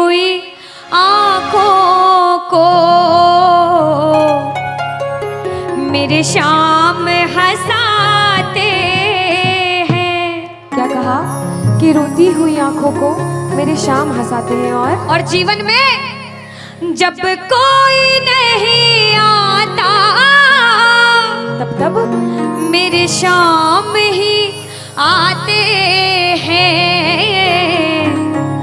हुई आंखों को मेरे शाम हंसाते हैं। क्या कहा कि रोती हुई आंखों को मेरे शाम हंसाते हैं। और जीवन में जब कोई नहीं आता तब मेरे शाम ही आते हैं।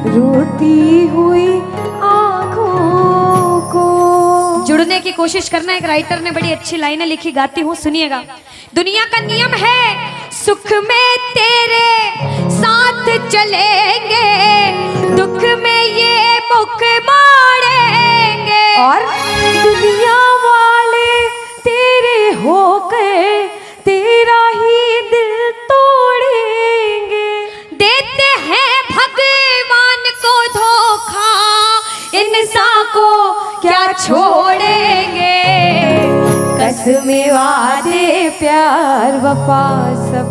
रोती हुई आंखों को। जुड़ने की कोशिश करना। एक राइटर ने बड़ी अच्छी लाइनें लिखी, गाती हूँ, सुनिएगा। दुनिया का नियम है सुख में तेरे साथ चलेंगे, दुख में ये मुख मोड़ेंगे। और दुनिया वाले तेरे होकर तेरा ही दिल तोड़ेंगे। देते हैं भगवान को धोखा, इंसान को क्या छोड़ेंगे। कसमें वादे प्यार वफा सब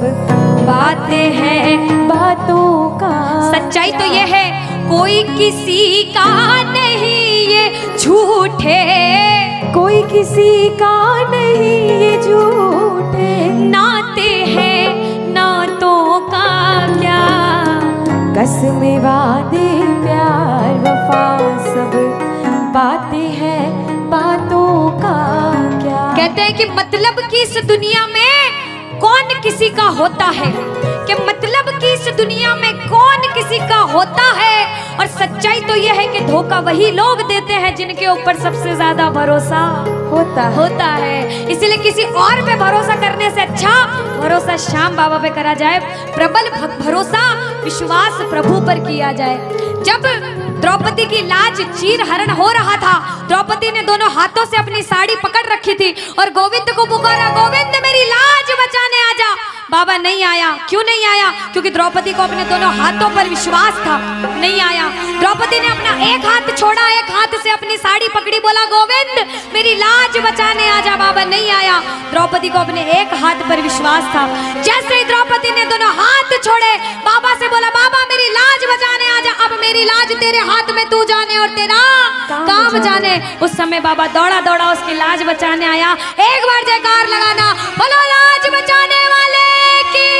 बातें हैं बातों का। सच्चाई तो ये है कोई किसी का नहीं ये झूठे, कोई किसी का नहीं ये झूठे। नाते हैं नातों का क्या। कसमें वादे प्यार वफा सब बातें हैं बातों का क्या। कहते हैं कि मतलब कि इस दुनिया में कौन किसी का होता है, कि मतलब कि इस दुनिया में कौन किसी का होता है। और सच्चाई तो यह है कि धोखा वही लोग देते हैं जिनके ऊपर सबसे ज्यादा भरोसा होता है। इसलिए किसी और पे भरोसा करने से अच्छा भरोसा श्याम बाबा पे करा जाए। प्रबल भरोसा विश्वास प्रभु पर किया जाए। जब द्रौपदी की लाज चीर हरण हो रहा था, द्रौपदी ने दोनों हाथों से अपनी साड़ी पकड़ रखी थी और गोविंद को पुकारा, गोविंद मेरी लाज बचाने आजा। बाबा नहीं आया। क्यों नहीं आया? क्योंकि द्रौपदी को अपने दोनों हाथों पर विश्वास था। नहीं आया। द्रौपदी ने अपना एक हाथ छोड़ा, एक हाथ से अपनी साड़ी पकड़ी, बोला गोविंद मेरी लाज बचाने आजा। बाबा नहीं आया। द्रौपदी को अपने एक हाथ पर विश्वास था। जैसे ही द्रौपदी ने दोनों हाथ छोड़े, बाबा से बोला बाबा मेरी लाज बचाने आजा। अब मेरी लाज तेरे हाथ में, तू जाने और तेरा काम जाने। उस समय बाबा दौड़ा दौड़ा उसकी लाज बचाने आया। एक बार जयकार लगाना, बोलो लाज बचाने वाले की,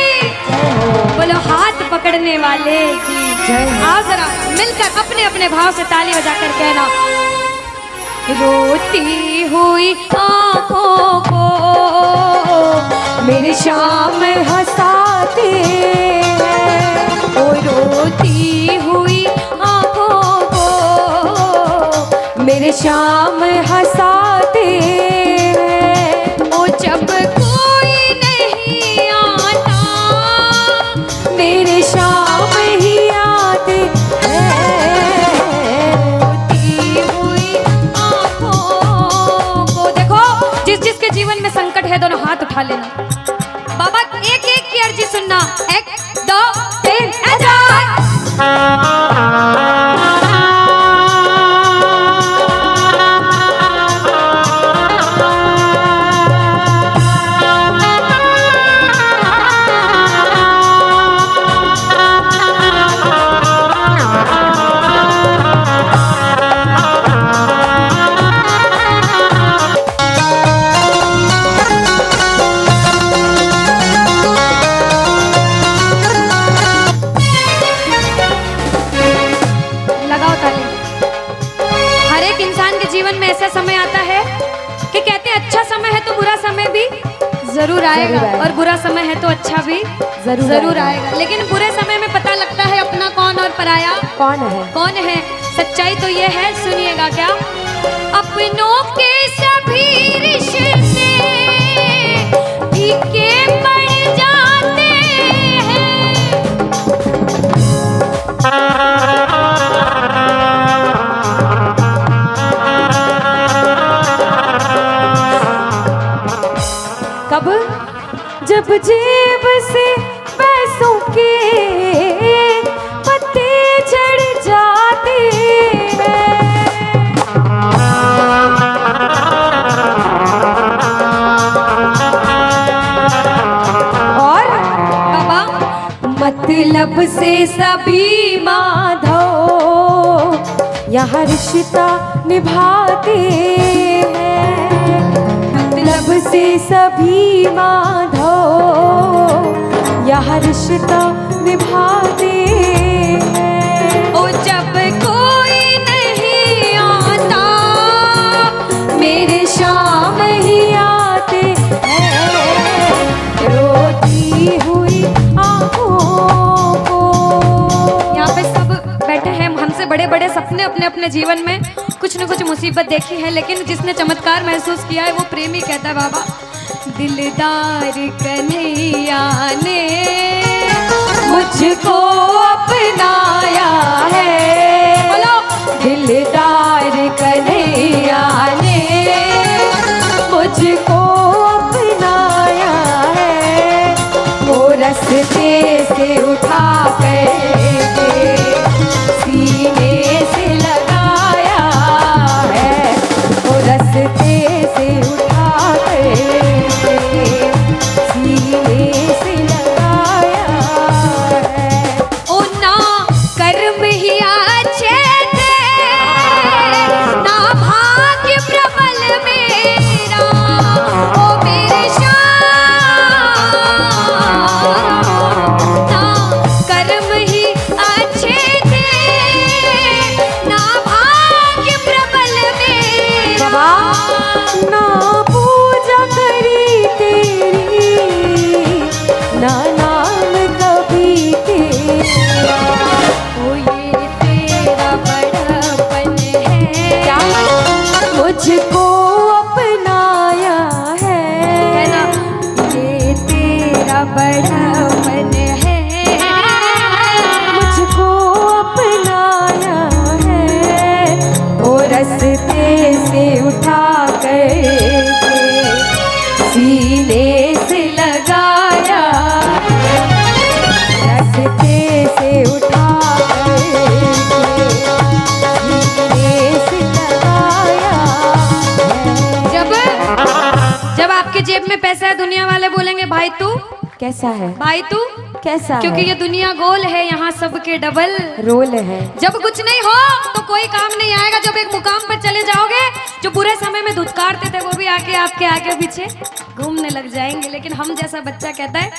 बोलो हाथ पकड़ने वाले की जय। आओ जरा मिलकर अपने अपने भाव से ताली बजाकर कहना, रोती हुई आंखों को मेरे शाम हंसाते हैं। ओ रोती हुई आंखों को मेरे शाम हंसाते हैं। ओ जब कोई नहीं आता मेरे शाम ही आते हैं। रोती हुई आंखों को। देखो जिस जिसके जीवन में संकट है दोनों हाथ उठा लेना। बाबा एक एक की अर्जी सुनना। 1 2 3 जीवन में ऐसा समय आता है कि कहते हैं अच्छा समय है तो बुरा समय भी जरूर आएगा, और बुरा समय है तो अच्छा भी जरूर आएगा। लेकिन बुरे समय में पता लगता है अपना कौन और पराया कौन है। सच्चाई तो ये है, सुनिएगा क्या। अपनों के सभी रिश्ते फीके पड़ जाते हैं। कब? जब जेब से पैसों के पत्ते झड़ जाते हैं। और बाबा मतलब से सभी माधव यहाँ रिश्ता निभाते हैं, मतलब से सभी माधो यहाँ रिश्ता निभाते हैं। ओ जब कोई नहीं आता मेरे शाम ही आते हैं, रोती हुई आँखों को। यहाँ पे सब बैठे हैं, हमसे बड़े बड़े सपने अपने अपने जीवन में कुछ न कुछ मुसीबत देखी है, लेकिन जिसने चमत्कार महसूस किया है वो प्रेमी कहता है बाबा, दिलदार कन्हैया ने मुझको अपनाया है, बोलो दिलदार कन्हैया ने मुझको अपनाया है, वो रस्ते से उठा कर सीने से लगाया है, वो रस्ते से उठा कर सीने से लगाया है। ओ ना कर्म ही अच्छे थे, ना भाग्य प्रबल मेरा, ओ मेरे श्याम, ना कर्म ही अच्छे थे, ना भाग्य प्रबल मेरा। बाबा ना पूजा करी तेरी, ना नाम कभी तेरा, ओ ये तेरा बड़पन है, क्या मुझको अपनाया है, कहना ये तेरा बड़पन है, मुझको अपनाया है, वो रस्ते से उठा कर सीने से लगाया, रस्ते से उठा कर सीने से लगाया है। जब आपके जेब में पैसा है दुनिया वाले बोलेंगे भाई तू, कैसा है, भाई तू, कैसा क्योंकि है? ये दुनिया गोल है, यहाँ सबके डबल। रोल है। जब कुछ नहीं हो तो कोई काम नहीं आएगा, जब एक मुकाम पर चले जाओगे, जो बुरे समय में धुतकारते थे वो भी आके आपके आगे पीछे घूमने लग जाएंगे। लेकिन हम जैसा बच्चा कहता है,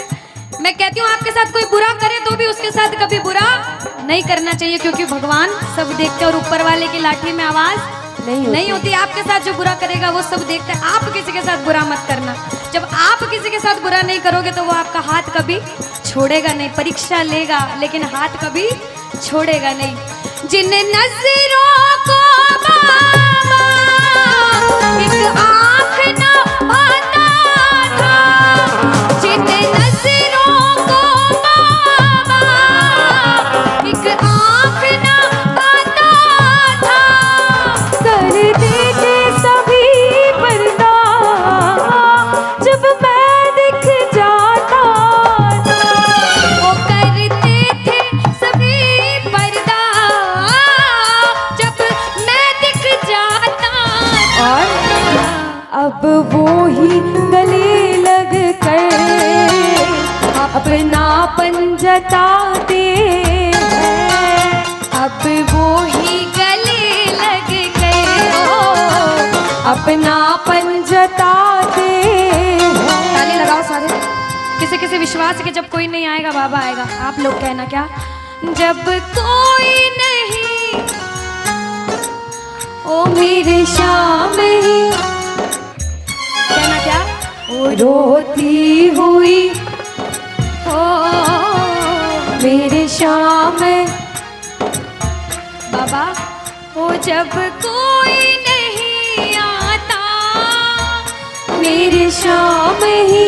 मैं कहती हूँ आपके साथ कोई बुरा करे तो भी उसके साथ कभी बुरा नहीं करना चाहिए, क्योंकि भगवान सब देखते हैं और ऊपर वाले की लाठी में आवाज नहीं होती। आपके साथ जो बुरा करेगा वो सब देखते हैं। आप किसी के साथ बुरा मत करना। जब आप किसी के साथ बुरा नहीं करोगे तो वो आपका हाथ कभी छोड़ेगा नहीं। परीक्षा लेगा लेकिन हाथ कभी छोड़ेगा नहीं। जिन नजरों को बाबा एक आँख न पाता था, जिन नजरों को बाबा एक आँख न पाता था, कर देते सभी पर्दा जब मैं दिख जाता था। वो करते थे सभी पर्दा जब मैं दिख जाता था। और अब वो ही गले लग कर अपनापन जताते हैं। अब वो ही गले लग गए, अपनापन जताते हैं। ताली लगाओ सारे। किसी किसी विश्वास के जब कोई नहीं आएगा बाबा आएगा। आप लोग कहना क्या? जब कोई नहीं ओ मेरे शाम ही कहना क्या? ओ रोती हुई हो मेरे शाम बाबा हो जब कोई नहीं आता मेरे शाम ही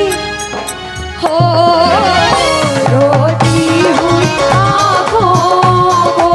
हो रोती हुई आँखों को।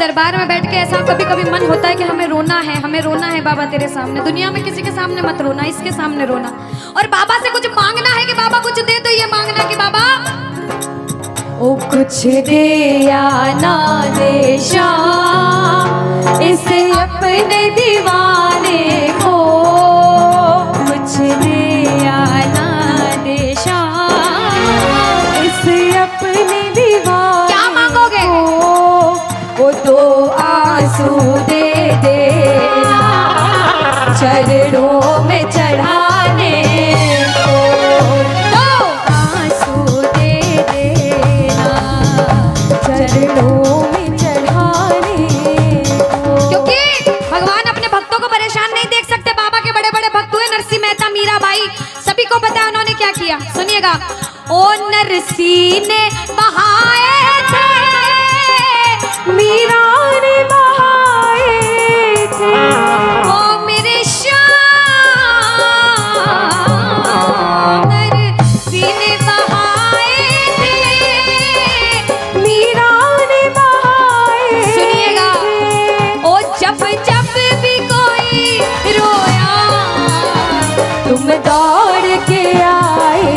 दरबार में बैठ के ऐसा कभी कभी मन होता है कि हमें रोना है बाबा तेरे सामने। दुनिया में किसी के सामने मत रोना, इसके सामने रोना। और बाबा से कुछ मांगना है कि बाबा कुछ दे, तो ये मांगना कि बाबा ओ कुछ दे या ना दे श्याम इस अपने दीवाने को, कुछ दे या ना दे श्याम इस अपने दीवाने क्या मांगोगे? वो तो आंसू दे देना चरणों में चढ़ाने को, तो आंसू दे देना चरणों में चढ़ाने को। क्योंकि भगवान अपने भक्तों को परेशान नहीं देख सकते। बाबा के बड़े बड़े भक्त हुए नरसिंह मेहता, मीराबाई, सभी को पता है उन्होंने क्या किया। सुनिएगा, ओ नरसिंह ने बहाए थे, मीरा ने बहाए थे, ओ मेरे श्याम नरसिंह ने बहाए थे, मीरा ने बहाए। सुनिएगा, ओ जब जब भी कोई रोया तुम दौड़ के आए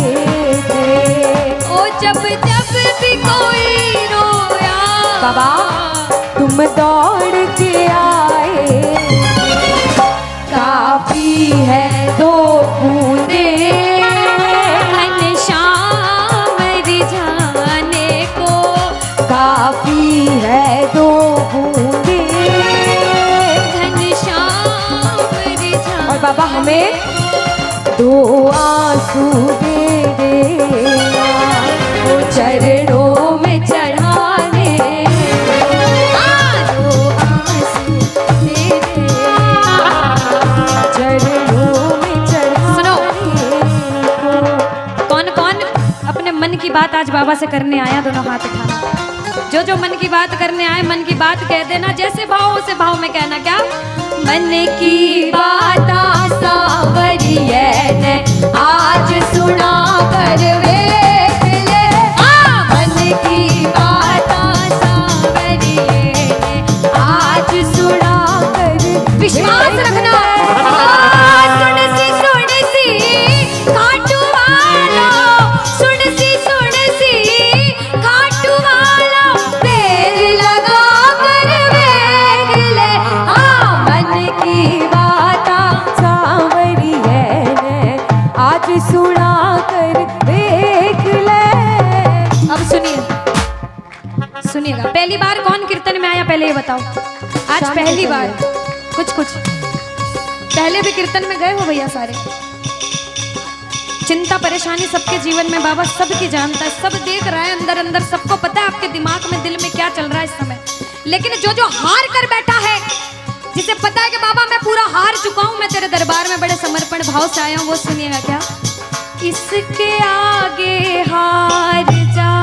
थे, ओ जब जब भी कोई रोया बाबा तुम दौड़ के आए, काफी है दो बूंदे घनश्याम रिझाने को, काफी है दो बूंदे। घनश्याम रिझाने। और बाबा हमें दो आंसू दे देना वो चरणों में चढ़ाने, दो आंसू दे दे। चरणों में सुनो। चढ़ाने को। कौन कौन अपने मन की बात आज बाबा से करने आया, दोनों हाथ उठाना। जो जो मन की बात करने आए, मन की बात कह देना, जैसे भाव उसे भाव में कहना। क्या? मन की बात सावरिये ने आज सुना कर वेख ले, मन की बात सावरिये ने आज सुना कर। विश्वास रखना। सुन सी खाटू वाला, सुन सी खाटू वाला, देर लगा कर वेख ले, मन की बात सांवरिये ने आज सुना कर देख ले। अब सुनिएगा, पहली बार कौन कीर्तन में आया पहले ये बताओ। आज शाम पहली को बार। कुछ पहले भी कीर्तन में गए हो भैया सारे। चिंता परेशानी सबके जीवन में बाबा सबकी जानता है, सब देख रहा है अंदर अंदर, सबको पता है आपके दिमाग में दिल में क्या चल रहा है इस समय। लेकिन जो जो हार कर बैठा है, जिसे पता है कि बाबा मैं पूरा हार चुका हूं, मैं तेरे दरबार में बड़े समर्पण भाव से आया हूं, वो सुनिएगा। क्या? इसके आगे हार जा,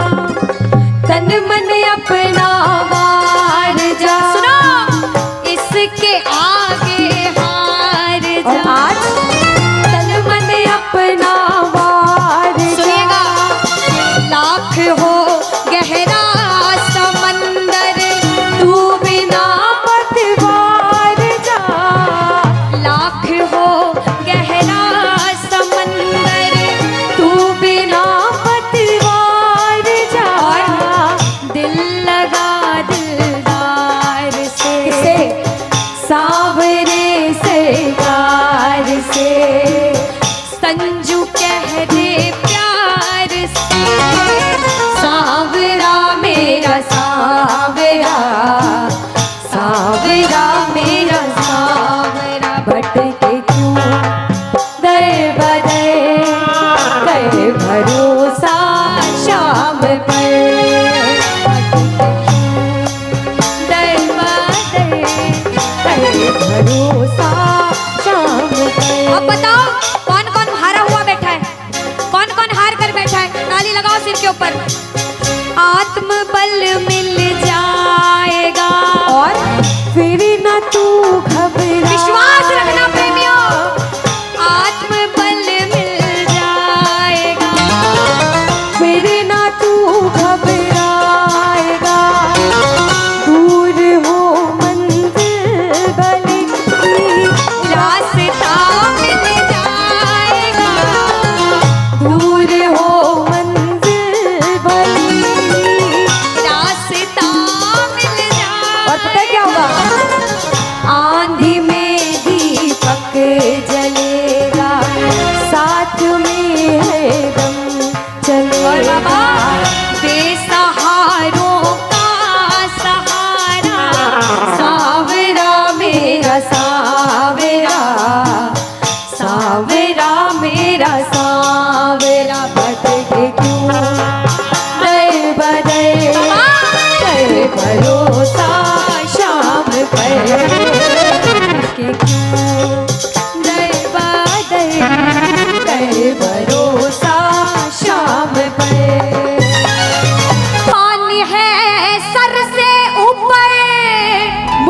तन मन अपना वार जा। सुनो, इसके आगे हार और जा। आज तन मन अपना वार जा। सुनिएगा, लाख हो गहरा समंदर, तू बिना पतवार जा, लाख हो गहरा समंदर, तू बिना पतवार जा। दिल लगा दे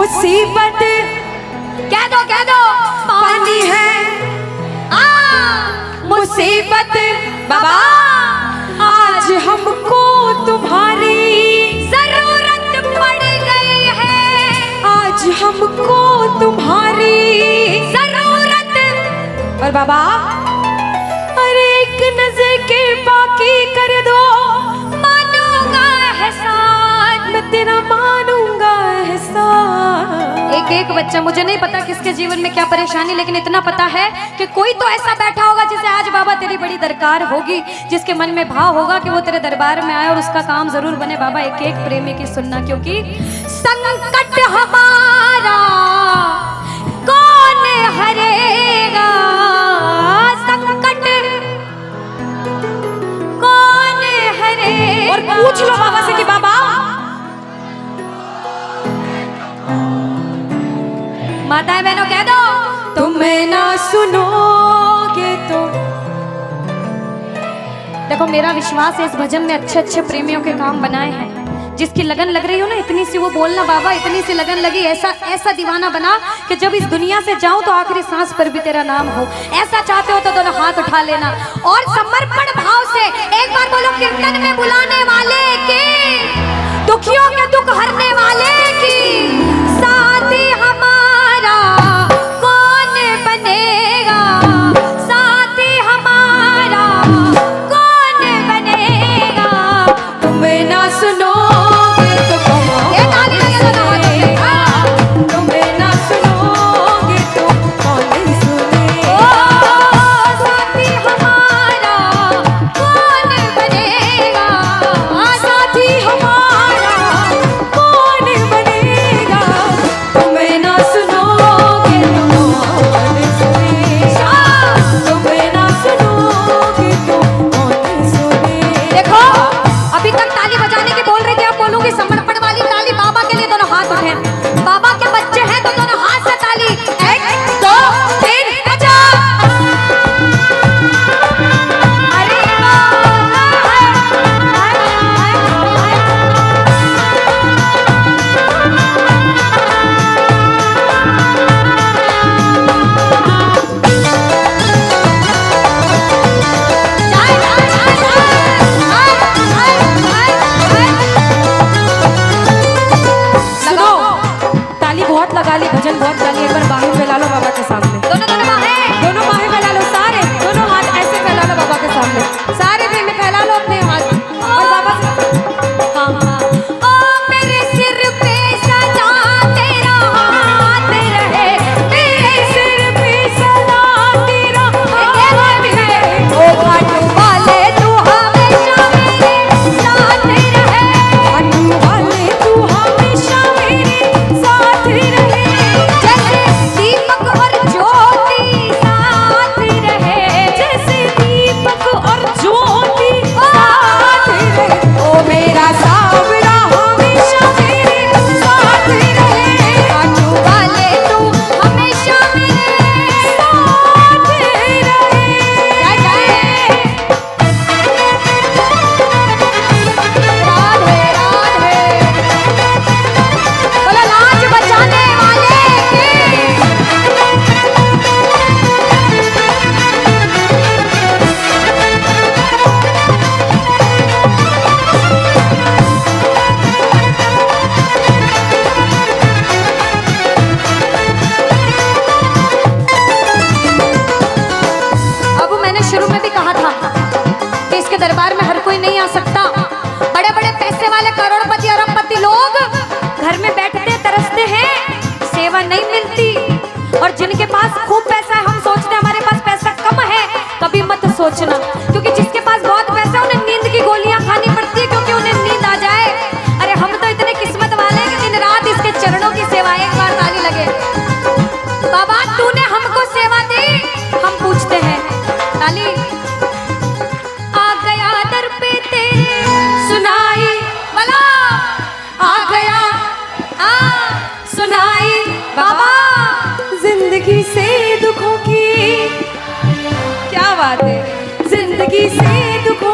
मुसीबत कह दो पानी है, मुसीबत बाबा आज हमको तुम्हारी जरूरत पड़ गई है, आज हमको तुम्हारी जरूरत। और बाबा अरे एक नजर के बाकी कर दो, मानूंगा एहसान, मैं तेरा मानूंगा एहसान। एक बच्चा, मुझे नहीं पता किसके जीवन में क्या परेशानी, लेकिन इतना पता है कि कोई तो ऐसा बैठा होगा जिसे आज बाबा तेरी बड़ी दरकार होगी, जिसके मन में भाव होगा कि वो तेरे दरबार में आए और उसका काम जरूर बने। बाबा एक एक प्रेमी की सुनना, क्योंकि संकट हमारा कौन हरेगा, संकट कौन हरेगा। और पूछ लो बाबा से कि बाबा माताएं बहनों कह दो, तुम ना सुनोगे तो। देखो मेरा विश्वास है इस भजन में अच्छे अच्छे प्रेमियों के काम बनाए हैं। जिसकी लगन लग रही हो ना, इतनी सी वो बोलना बाबा, इतनी सी लगन लगी, ऐसा ऐसा दीवाना बना कि जब इस दुनिया से जाऊं तो आखिरी सांस पर भी तेरा नाम हो। ऐसा चाहते हो तो दोनों हाथ उठा लेना और समर्पण भाव से एक बार बोलो, कीर्तन में बुलाने वाले की, दुखियों के दुख हरने वाले की, साथी हमारा कौन बनेगा, साथी हमारा कौन बनेगा। तुम ना सुनोगे तो कौन ये ताली लगे सुनेगा, तुम ना सुनोगे तो कौन सुनेगा। ओ साथी हमारा कौन बनेगा, साथी हमारा कौन बनेगा, तुम ना सुनोगे तो कौन सुनेगा, तुम ना सुनोगे तो कौन सुनेगा। देखो अभी तक ताली बजाने की बोल रही थी, अब बोलूंगी समर्पण वाली ताली। बाबा के लिए दोनों हाथ उठे, बाबा के बच्चे हैं तो दोनों हाथ से ताली, 1 2 3 बजा। अरे सुनो, ताली बहुत लगा ली, भजन बहुत गा ली, एक बार बाहें फैला लो बाबा के सामने। दोनों दोनों बाहें, दोनों बाहें फैला लो, सारे दोनों हाथ ऐसे फैला लो बाबा के सामने, सारे प्रेमी फैला लो अपने हाथ और बाबा से हाँ हाँ। ओ मेरे सिर पे सदा तेरा हाथ रहे, मेरे सिर पे सदा तेरा हाथ है, ओ खाटू वाले तू हमेशा मेरे साथ रहे, खाटू वाले तू हमेशा मेरे साथ रहे। जैसे दीपक और ज्योति साथ रहे, जैसे दीपक और ज्योति साथ रहे, ओ मेरा सावरा हमेशा मेरे साथ रहे। खाटू वाले तू हमेशा मेरे साथ रहे। जय जय राधे राधे। बोलो लाज बचाने वाले की। अब मैंने शुरू में भी कहा था कि इसके दरबार में हर कोई नहीं आ सकता। बड़े बड़े पैसे वाले करोड़पति अरबपति लोग घर में बैठते तरसते हैं, सेवा नहीं मिलती। और जिनके पास खूब पैसा है, हम सोचते हैं हमारे पास पैसा कम है, कभी मत सोचना, क्योंकि जिसके पास बहुत पैसा है उन्हें नींद की गोलियां खानी पड़ती है, क्योंकि उन्हें नींद आ जाए। अरे हम तो इतने किस्मत वाले हैं कि दिन रात इसके चरणों की सेवा। एक बार ताली लगे, बाबा तूने हमको सेवा दी, हम पूछते हैं ताली। आ गया दर पे तेरे सुनाई वाला, आ गया सुनाई बाबा। जिंदगी से दुखों की, क्या बात है, जिंदगी से दुखों